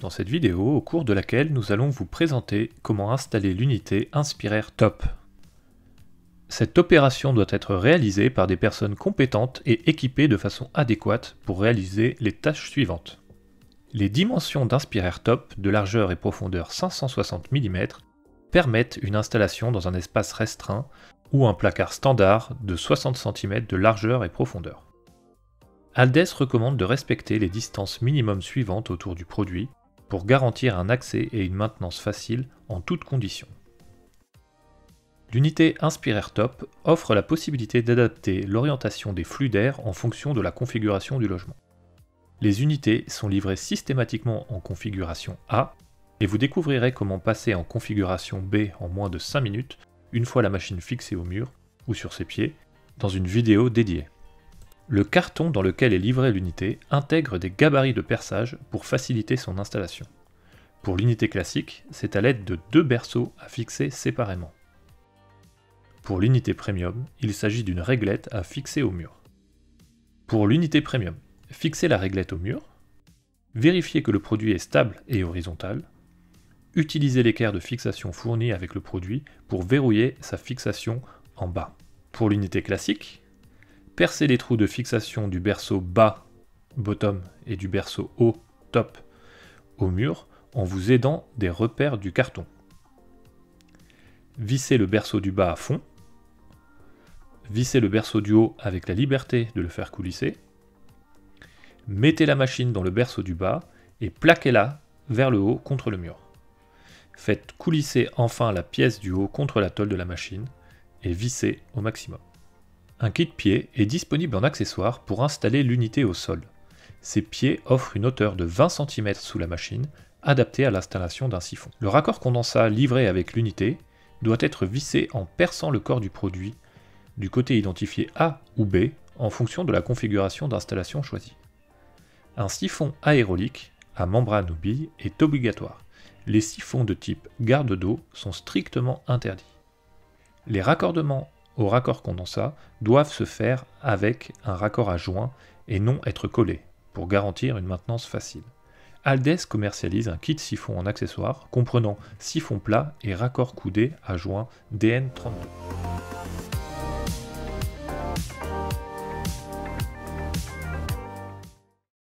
dans cette vidéo au cours de laquelle nous allons vous présenter comment installer l'unité Inspiraire Top. Cette opération doit être réalisée par des personnes compétentes et équipées de façon adéquate pour réaliser les tâches suivantes. Les dimensions d'Inspiraire Top de largeur et profondeur 560 mm permettent une installation dans un espace restreint ou un placard standard de 60 cm de largeur et profondeur. Aldes recommande de respecter les distances minimum suivantes autour du produit pour garantir un accès et une maintenance facile en toutes conditions. L'unité Inspiraire Top offre la possibilité d'adapter l'orientation des flux d'air en fonction de la configuration du logement. Les unités sont livrées systématiquement en configuration A et vous découvrirez comment passer en configuration B en moins de 5 minutes une fois la machine fixée au mur ou sur ses pieds dans une vidéo dédiée. Le carton dans lequel est livrée l'unité intègre des gabarits de perçage pour faciliter son installation. Pour l'unité classique, c'est à l'aide de 2 berceaux à fixer séparément. Pour l'unité Premium, il s'agit d'une réglette à fixer au mur. Pour l'unité Premium, fixez la réglette au mur, vérifiez que le produit est stable et horizontal, utilisez l'équerre de fixation fourni avec le produit pour verrouiller sa fixation en bas. Pour l'unité classique, percez les trous de fixation du berceau bas, bottom, et du berceau haut, top, au mur en vous aidant des repères du carton. Vissez le berceau du bas à fond. Vissez le berceau du haut avec la liberté de le faire coulisser. Mettez la machine dans le berceau du bas et plaquez-la vers le haut contre le mur. Faites coulisser enfin la pièce du haut contre la tôle de la machine et vissez au maximum. Un kit pied est disponible en accessoire pour installer l'unité au sol. Ces pieds offrent une hauteur de 20 cm sous la machine, adaptée à l'installation d'un siphon. Le raccord condensat livré avec l'unité doit être vissé en perçant le corps du produit du côté identifié A ou B en fonction de la configuration d'installation choisie. Un siphon aérolique à membrane ou bille est obligatoire. Les siphons de type garde d'eau sont strictement interdits. Les raccordements au raccord condensat doivent se faire avec un raccord à joint et non être collés, pour garantir une maintenance facile. Aldes commercialise un kit siphon en accessoire comprenant siphon plat et raccord coudé à joint DN32.